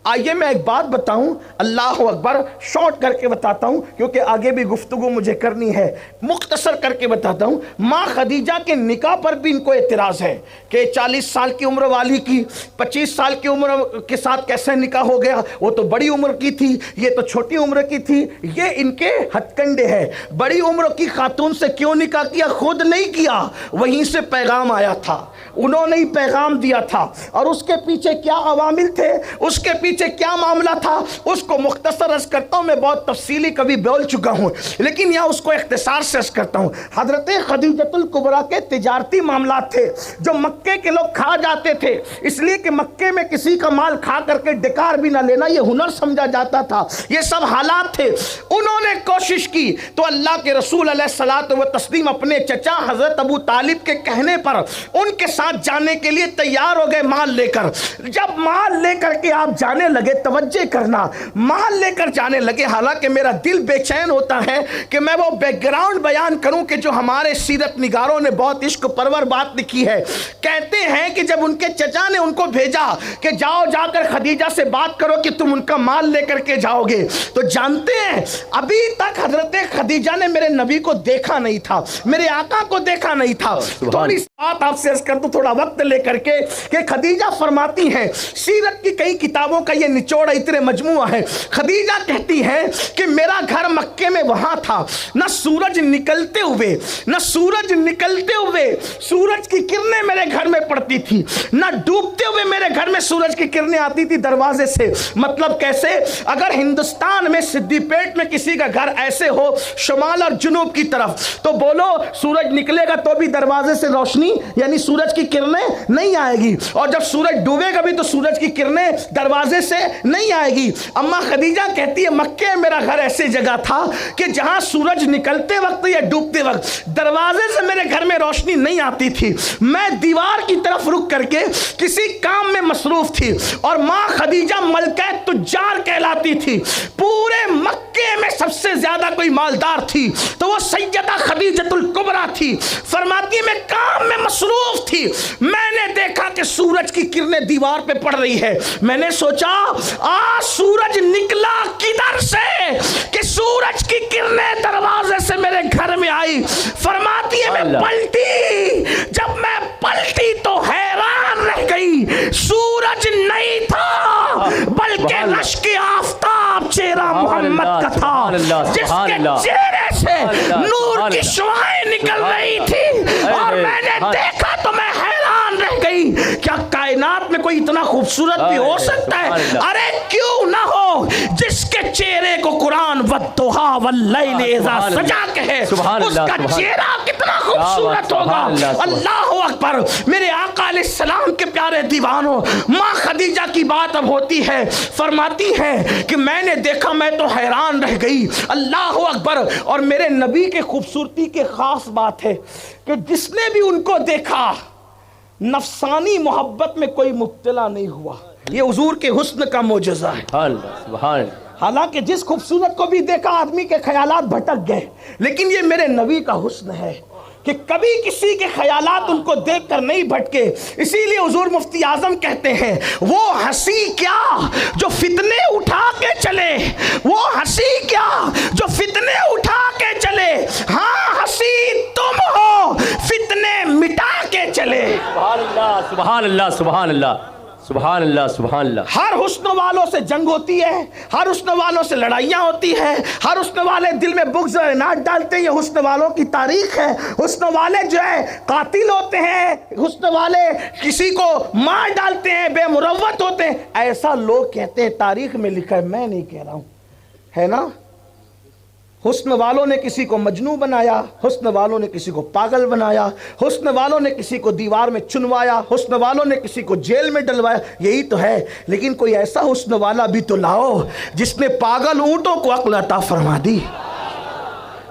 آئیے میں ایک بات بتاؤں، اللہ اکبر، شارٹ کر کے بتاتا ہوں کیونکہ آگے بھی گفتگو مجھے کرنی ہے، مختصر کر کے بتاتا ہوں۔ ماں خدیجہ کے نکاح پر بھی ان کو اعتراض ہے کہ 40 سال کی عمر والی کی 25 سال کی عمر کے ساتھ کیسے نکاح ہو گیا، وہ تو بڑی عمر کی تھی، یہ تو چھوٹی عمر کی تھی۔ یہ ان کے ہتھ کنڈے ہے۔ بڑی عمر کی خاتون سے کیوں نکاح کیا؟ خود نہیں کیا، وہیں سے پیغام آیا تھا، انہوں نے ہی پیغام دیا تھا۔ اور اس کے پیچھے کیا عوامل تھے، اس کے پیچھے کیا معاملہ تھا، اس کو مختصر عرض کرتا ہوں، میں بہت تفصیلی کبھی بول چکا ہوں لیکن یہاں اس کو اختصار سے عرض کرتا ہوں۔ حضرت خدیجۃ الکبریٰ کے تجارتی معاملات تھے جو مکے کے لوگ کھا جاتے تھے، اس لیے کہ مکے میں کسی کا مال کھا کر کے ڈکار بھی نہ لینا یہ ہنر سمجھا جاتا تھا، یہ سب حالات تھے۔ انہوں نے کوشش کی تو اللہ کے رسول علیہ الصلوۃ والتسلیم اپنے چچا حضرت ابو طالب کے کہنے پر ان کے ساتھ جانے کے لیے تیار ہو گئے مال لے کر۔ جب مال لے کر کے آپ جانے لگے، توجہ کرنا، مال لے کر جانے لگے، حالانکہ میرا دل بے چین ہوتا ہے کہ میں وہ بیک گراؤنڈ بیان کروں کہ جو ہمارے سیرت نگاروں نے بہت عشق پرور بات لکھی ہے۔ کہتے ہیں کہ جب ان کے چچا نے ان کو بھیجا کہ جاؤ جا کر خدیجہ سے بات کرو کہ تم ان کا مال لے کر کے جاؤ گے، تو جانتے ہیں ابھی تک حضرت خدیجہ نے میرے نبی کو دیکھا نہیں تھا، میرے آقا کو دیکھا نہیں تھا۔ تھوڑی بات آپ سے عرض کر دوں تھوڑا وقت لے کر کے کہ خدیجہ فرماتی ہیں، سیرت کی کئی کتابوں کا یہ نچوڑ اتنے مجموعہ ہے، خدیجہ کہتی ہے کہ میرا گھر مکے میں وہاں تھا، نہ سورج نکلتے ہوئے سورج کی کرنیں میرے گھر میں پڑتی تھی، نہ ڈوبتے ہوئے میرے گھر میں سورج کی کرنیں آتی تھی دروازے سے۔ مطلب کیسے؟ اگر ہندوستان میں سدی پیٹ میں کسی کا گھر ایسے ہو شمال اور جنوب کی طرف، تو بولو سورج نکلے گا تو بھی دروازے سے روشنی یعنی سورج کی کرنیں نہیں آئے گی، اور جب سورج ڈوبے گا بھی تو سورج کی کرنیں دروازے سے نہیں آئے گی۔ اما خدیجہ کہتی ہے مکے میرا گھر ایسی جگہ تھا کہ جہاں سورج نکلتے وقت یا ڈوبتے وقت دروازے سے میرے گھر میں روشنی نہیں آتی تھی، میں دیوار کی طرف رک کر کے کسی کام میں مصروف تھی، اور ماں خدیجہ ملکہ تجار کہلاتی تھی، پورے مکے میں سب سے زیادہ کوئی مالدار تھی تو وہ سیدہ خدیجۃ الکبریٰ تھی۔ فرماتی میں کام میں مصروف تھی، میں نے دیکھا کہ سورج کی کرنیں دیوار پہ پڑ رہی ہے، میں نے سوچا آج سورج نکلا کدھر سے کہ سورج کی کرنیں دروازے سے میرے گھر میں آئی۔ فرماتی ہے میں پلٹی، جب میں پلٹی تو حیران رہ گئی، سورج نہیں تھا بلکہ رشک آفتاب چہرہ محمد کا تھا، جس کے چہرے سے نور کی شعاعیں نکل رہی تھی، اور میں نے دیکھا تو میں حیران رہ گئی، کیا کائنات میں کوئی اتنا خوبصورت بھی ہو سکتا ہے؟ ارے کیوں نہ ہو، جس کے چہرے کو قرآن والضحیٰ واللیل اذا سجا کہے، اس کا چہرہ کتنا خوبصورت ہوگا۔ اللہ اکبر۔ میرے آقا علیہ السلام کے پیارے دیوانوں، ماں خدیجہ کی بات اب ہوتی ہے، فرماتی ہے کہ میں نے دیکھا میں تو حیران رہ گئی۔ اللہ اکبر۔ اور میرے نبی کے خوبصورتی کے خاص بات ہے کہ جس نے بھی ان کو دیکھا نفسانی محبت میں کوئی مبتلا نہیں ہوا، یہ حضور کے حسن کا معجزہ ہے۔ حالانکہ جس خوبصورت کو بھی دیکھا آدمی کے خیالات بھٹک گئے، لیکن یہ میرے نبی کا حسن ہے کہ کبھی کسی کے خیالات ان کو دیکھ کر نہیں بھٹکے۔ اسی لیے حضور مفتی اعظم کہتے ہیں وہ ہنسی کیا جو فتنے اٹھا کے چلے، وہ ہنسی کیا جو فتنے اٹھا کے چلے، ہاں ہنسی تم ہو فتنے مٹا کے چلے۔ سبحان اللہ سبحان اللہ سبحان اللہ سبحان اللہ۔ ہر حسن والوں سے جنگ ہوتی ہے، ہر حسن والوں سے لڑائیاں ہوتی ہیں، ہر حسن والے دل میں بغض اور عناد ڈالتے ہیں، یہ حسن والوں کی تاریخ ہے۔ حسن والے جو ہے قاتل ہوتے ہیں، حسن والے کسی کو مار ڈالتے ہیں، بے مروت ہوتے ہیں، ایسا لوگ کہتے ہیں، تاریخ میں لکھا ہے، میں نہیں کہہ رہا ہوں، ہے نا۔ حسن والوں نے کسی کو مجنوں بنایا، حسن والوں نے کسی کو پاگل بنایا، حسن والوں نے کسی کو دیوار میں چنوایا، حسن والوں نے کسی کو جیل میں ڈلوایا، یہی تو ہے۔ لیکن کوئی ایسا حسن والا بھی تو لاؤ جس نے پاگل اونٹوں کو عقل عطا فرما دی،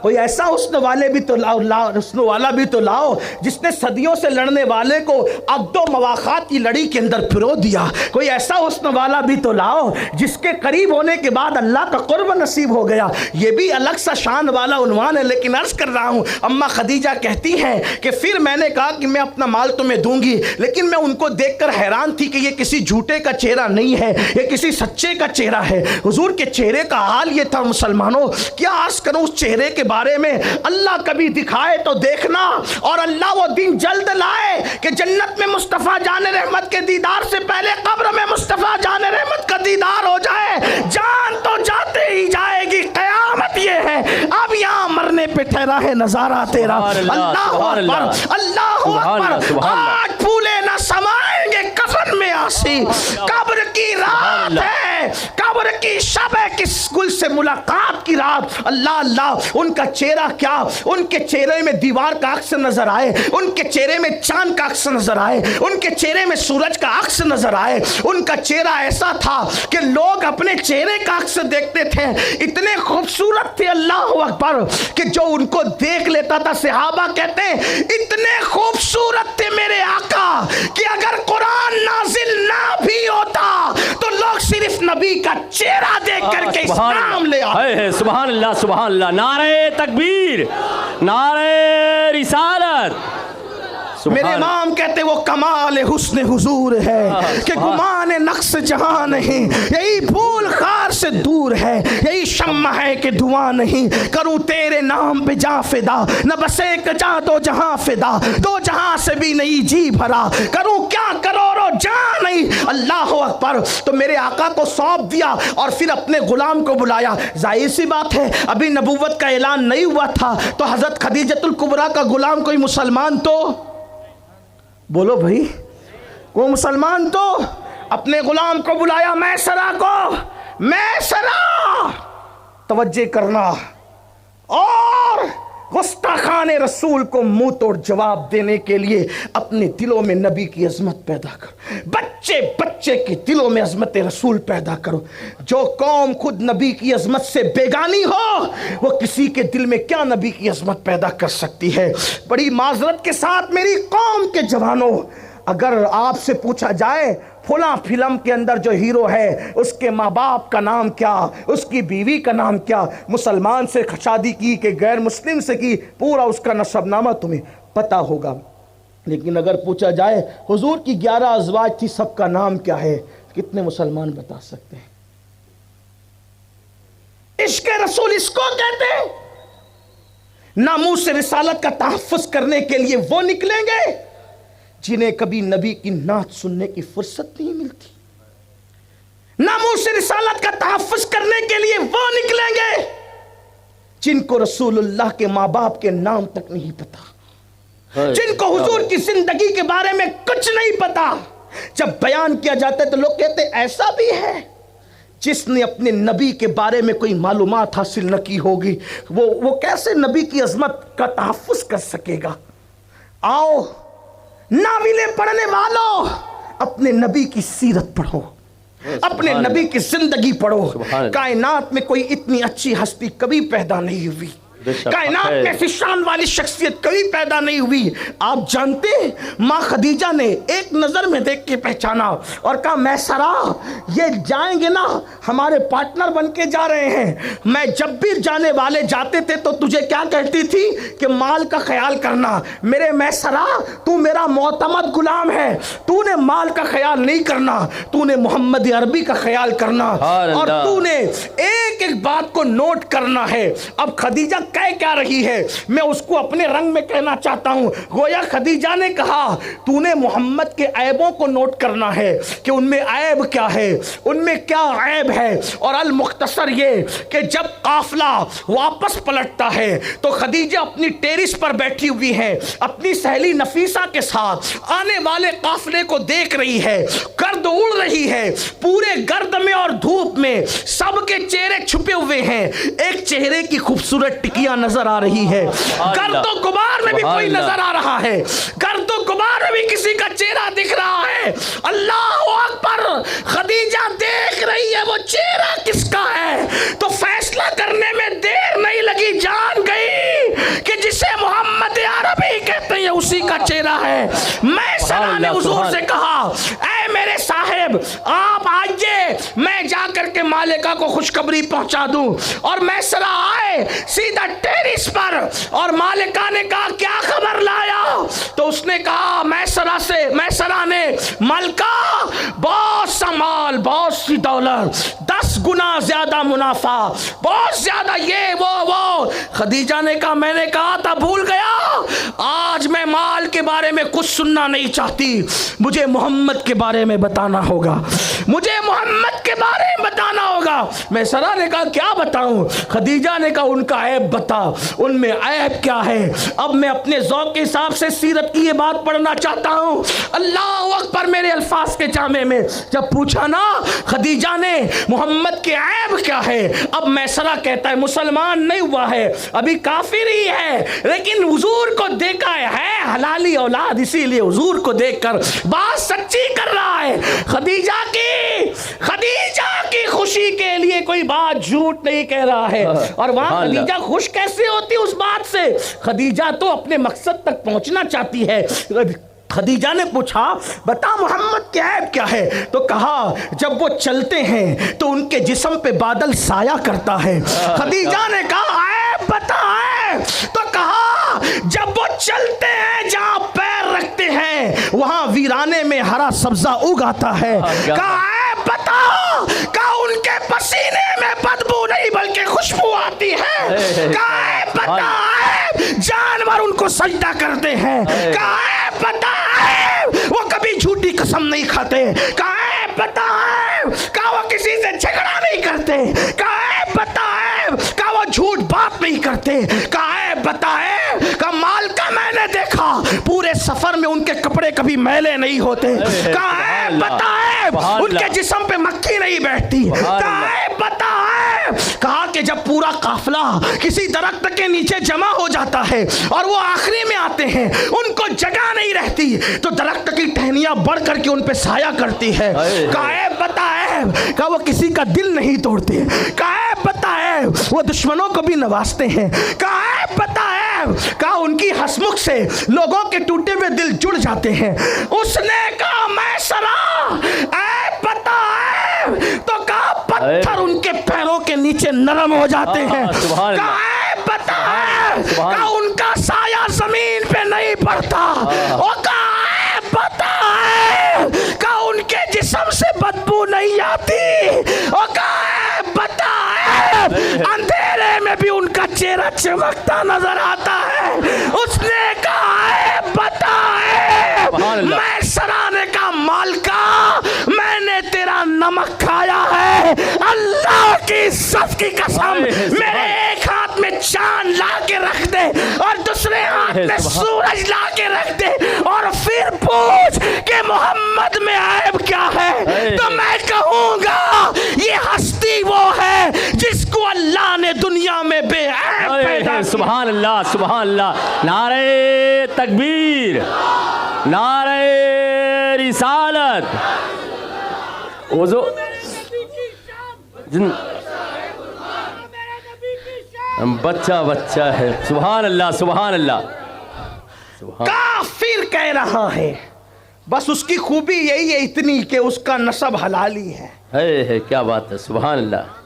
کوئی ایسا حسن والے بھی تو لاؤ حسن والا بھی تو لاؤ جس نے صدیوں سے لڑنے والے کو عقد و مواخات کی لڑی کے اندر پرو دیا. کوئی ایسا حسن والا بھی تو لاؤ جس کے قریب ہونے کے بعد اللہ کا قرب نصیب ہو گیا. یہ بھی الگ سا شان والا عنوان ہے. لیکن عرض کر رہا ہوں, اماں خدیجہ کہتی ہیں کہ پھر میں نے کہا کہ میں اپنا مال تمہیں دوں گی, لیکن میں ان کو دیکھ کر حیران تھی کہ یہ کسی جھوٹے کا چہرہ نہیں ہے, یہ کسی سچے کا چہرہ ہے. حضور کے چہرے کا حال یہ تھا مسلمانوں, کیا عرض کروں اس چہرے کے بارے میں. اللہ کبھی دکھائے تو دیکھنا, اور اللہ وہ دن جلد لائے کہ جنت میں مصطفیٰ جان رحمت کے دیدار سے پہلے قبر میں مصطفیٰ جان رحمت کا دیدار ہو جائے. جان تو جاتے ہی جائے گی, قیامت یہ ہے اب یہاں مرنے پہ ٹھہرا ہے نظارہ تیرا. اللہ اکبر, اللہ اکبر. آج پھولے نہ سمائیں گے کفن میں آسی, قبر کی رات ہے, قبر کی شب ہے, کس گل سے ملاقات کی رات. اللہ اللہ, ان کا چہرہ کیا, ان کے چہرے میں دیوار کا عکس نظر آئے, ان کے چہرے میں چاند کا عکس نظر آئے, ان کے چہرے میں سورج کا عکس نظر آئے. ان کا چہرہ ایسا تھا کہ لوگ اپنے چہرے کا عکس دیکھتے تھے, اتنے خوبصورت تھے. اللہ اکبر, کہ جو ان کو دیکھ لیتا تھا صحابہ کہتے ہیں اتنے خوبصورت تھے میرے آقا کہ اگر قرآن نازل نہ بھی ہوتا تو لوگ صرف نبی کا چہرہ دیکھ کر کے اسلام لے آتے. سبحان اللہ, سبحان اللہ. نعرہ تکبیر, نعرہ رسالت. میرے امام کہتے وہ کمال حسن حضور ہے کہ گمان نقص جہاں نہیں, یہی بھول خار سے دور ہے, یہی شمع ہے کہ دھواں نہیں. کروں تیرے نام پہ جاں فدا, نہ بس ایک جاں دو جہاں فدا, دو جہاں سے بھی نہیں جی بھرا, کروں کیا کروڑوں جاں نہیں. اللہ اکبر. تو میرے آقا کو سونپ دیا اور پھر اپنے غلام کو بلایا. ظاہر سی بات ہے ابھی نبوت کا اعلان نہیں ہوا تھا, تو حضرت خدیجۃ الکبریٰ کا غلام کوئی مسلمان تو بولو بھائی, وہ مسلمان تو اپنے غلام کو بلایا, میسرہ کو, میسرہ توجہ کرنا, اور گستاخان رسول کو منہ توڑ جواب دینے کے لیے اپنے دلوں میں نبی کی عظمت پیدا کرو, بچے بچے کے دلوں میں عظمت رسول پیدا کرو. جو قوم خود نبی کی عظمت سے بیگانی ہو وہ کسی کے دل میں کیا نبی کی عظمت پیدا کر سکتی ہے. بڑی معذرت کے ساتھ میری قوم کے جوانوں, اگر آپ سے پوچھا جائے فلاں فلم کے اندر جو ہیرو ہے اس کے ماں باپ کا نام کیا, اس کی بیوی کا نام کیا, مسلمان سے شادی کی کہ غیر مسلم سے کی, پورا اس کا نسب نامہ تمہیں پتہ ہوگا. لیکن اگر پوچھا جائے حضور کی 11 ازواج تھی, سب کا نام کیا ہے, کتنے مسلمان بتا سکتے ہیں؟ عشق رسول اس کو کہتے ہیں. ناموس رسالت کا تحفظ کرنے کے لیے وہ نکلیں گے جنہیں کبھی نبی کی نعت سننے کی فرصت نہیں ملتی. ناموس رسالت کا تحفظ کرنے کے لیے وہ نکلیں گے جن کو رسول اللہ کے ماں باپ کے نام تک نہیں پتا, جن کو حضور کی زندگی کے بارے میں کچھ نہیں پتا. جب بیان کیا جاتا ہے تو لوگ کہتے ہیں ایسا بھی ہے جس نے اپنے نبی کے بارے میں کوئی معلومات حاصل نہ کی ہوگی, وہ کیسے نبی کی عظمت کا تحفظ کر سکے گا. آؤ ناولیں پڑھنے والوں, اپنے نبی کی سیرت پڑھو, اپنے نبی کی زندگی پڑھو. کائنات میں کوئی اتنی اچھی ہستی کبھی پیدا نہیں ہوئی, کائنات میں ایسی شان والی شخصیت کبھی پیدا نہیں ہوئی. آپ جانتے ہیں ماں خدیجہ نے ایک نظر میں دیکھ کے پہچانا اور کہا میسرہ یہ جائیں گے نا, ہمارے پارٹنر بن کے جا رہے ہیں. میں جب بھی جانے والے جاتے تھے تو تجھے کیا کہتی تھی کہ مال کا خیال کرنا. میرے میسرہ تو میرا معتمد غلام ہے, تو نے مال کا خیال نہیں کرنا, تو نے محمد عربی کا خیال کرنا, اور تو نے ایک ایک بات کو نوٹ کرنا ہے. اب خدیجہ کہہ کیا رہی ہے, میں اس کو اپنے رنگ میں کہنا چاہتا ہوں. گویا خدیجہ نے کہا تو نے محمد کے عیبوں کو نوٹ کرنا ہے کہ ان میں عیب کیا ہے, ان میں کیا عیب ہے. اور المختصر یہ کہ جب قافلہ واپس پلٹتا ہے تو خدیجہ اپنی ٹیرس پر بیٹھی ہوئی ہے, اپنی سہیلی نفیسہ کے ساتھ آنے والے قافلے کو دیکھ رہی ہے. گرد اڑ رہی ہے, پورے گرد میں اور دھوپ میں سب کے چہرے چھپے ہوئے ہیں, ایک چہرے کی خوبصورت ٹکیا نظر آ رہی ہے. گرد و غبار میں بھی کوئی نظر آ رہا ہے, گرد و غبار میں بھی کسی کا چہرہ دکھ رہا ہے. اللہ اکبر. خدیجہ دیکھ رہی ہے وہ چہرہ کس کا ہے, تو فیصلہ کرنے میں دیر نہیں لگی, جان گئی اسی کا چہرہ ہے. میسرہ نے حضور سے کہا اے میرے صاحب آپ آئیے, میں جا کر کے مالکہ کو خوشخبری پہنچا دوں. اور میسرہ آئے سیدھا ٹیرس پر, اور مالکہ نے کہا کیا خبر لایا؟ تو اس نے کہا میسرہ نے, ملکہ بہت سا مال, بہت سی دولت, 10 گنا زیادہ منافع, بہت زیادہ یہ وہ. خدیجہ نے کہا میں نے کہا تھا بھول گیا, آج میں مال کے بارے میں کچھ سننا نہیں چاہتی, مجھے محمد کے بارے میں بتانا ہوگا, مجھے محمد کے بارے میں بتانا ہوگا. میسرہ نے کہا کیا بتاؤں؟ خدیجہ نے کہا ان کا عیب بتا, ان میں عیب کیا ہے؟ اب میں اپنے ذوق کے حساب سے سیرت کی یہ بات پڑھنا چاہتا ہوں. اللہ اکبر, میرے الفاظ کے جامع میں جب پوچھا نا خدیجہ نے محمد کے عیب کیا ہے, اب میسرہ کہتا ہے مسلمان نہیں ہوا ہے, ابھی کافر ہی ہے, لیکن حضور کو دیکھا ہے حلالی اولاد, اسی لیے حضور کو دیکھ کر بات سچی کر رہا ہے. خدیجہ کی خوشی کے لیے کوئی بات جھوٹ نہیں کہہ رہا ہے. اور وہاں خدیجہ خوش کیسے ہوتی اس بات سے؟ خدیجہ تو اپنے مقصد تک پہنچنا چاہتی ہے. خدیجہ نے پوچھا بتا محمد کے عیب کیا ہے؟ تو کہا جب وہ چلتے ہیں تو ان کے جسم پہ بادل سایہ کرتا ہے. خدیجہ نے کہا عیب بتا ہے؟ تو کہا جب وہ چلتے ہیں جہاں پیر رکھتے ہیں وہاں ویرانے میں ہرا سبزہ اگاتا ہے. کہا عیب بتا؟ کہا ان کے پسینے میں بدبو نہیں بلکہ خوشبو آتی ہے. کہا عیب بتا؟ جانور ان کو سجدہ کرتے ہیں. کہا عیب بتا؟ وہ کبھی جھوٹی قسم نہیں کھاتے. کہا عیب بتا؟ کہا وہ کسی سے جھگڑا نہیں کرتے. کہا عیب بتا؟ کہا وہ جھوٹ بات نہیں کرتے. کہا عیب بتا؟ کہا مال کا میں نے دیکھا پورے سفر میں ان کے کپڑے کبھی میلے نہیں ہوتے. کہا عیب بتا؟ ان کے جسم پہ مکھی نہیں بیٹھتی. کہا عیب بتا؟ کہا کہ جب پورا قافلہ کسی درخت کے نیچے جمع ہو جاتا ہے اور وہ آخری میں آتے ہیں ان کو جگہ نہیں رہتی تو درخت کی ٹہنیاں بڑھ کر کے ان پہ سایہ کرتی ہے. کہا عیب بتا؟ کہا وہ کسی کا دل نہیں توڑتے. کہا عیب بتا؟ وہ دشمنوں کو بھی نوازتے ہیں. کہا عیب بتا؟ کہا ان کی ہسمکھ سے لوگوں کے ٹوٹے ہوئے دل جڑ جاتے ہیں. اس نے کہا میسرہ عیب بتا؟ تو کہا پتھر ان کے پیروں کے نیچے نرم ہو جاتے ہیں. کہا عیب بتا؟ کہا ان کا سایہ زمین پہ نہیں پڑتا. کہا عیب بتا؟ کہا ان کے جسم سے بدبو نہیں آتی. کہا عیب بتا؟ اندھیرے میں بھی ان کا چہرہ چمکتا نظر آتا ہے. اس نے کہا عیب بتا؟ میسرہ نے کہا مالکہ میں نے تیرا نمک کھایا ہے, اللہ کی عزت کی قسم میرے ایک ہاتھ میں چاند لا کے رکھ دے اور دوسرے ہاتھ میں سورج لا کے رکھ دے اور پھر پوچھ کہ محمد میں عیب کیا ہے, تو میں کہوں گا یہ ہستی وہ ہے جس کو اللہ نے دنیا میں بے عیب پیدا کیا. سبحان اللہ, سبحان اللہ. نعرہ تکبیر, نعرہ رسالت. بچہ ہے. سبحان اللہ, سبحان اللہ. کافر کہہ رہا ہے, بس اس کی خوبی یہی ہے اتنی کہ اس کا نسب حلالی ہے. کیا بات ہے, سبحان اللہ.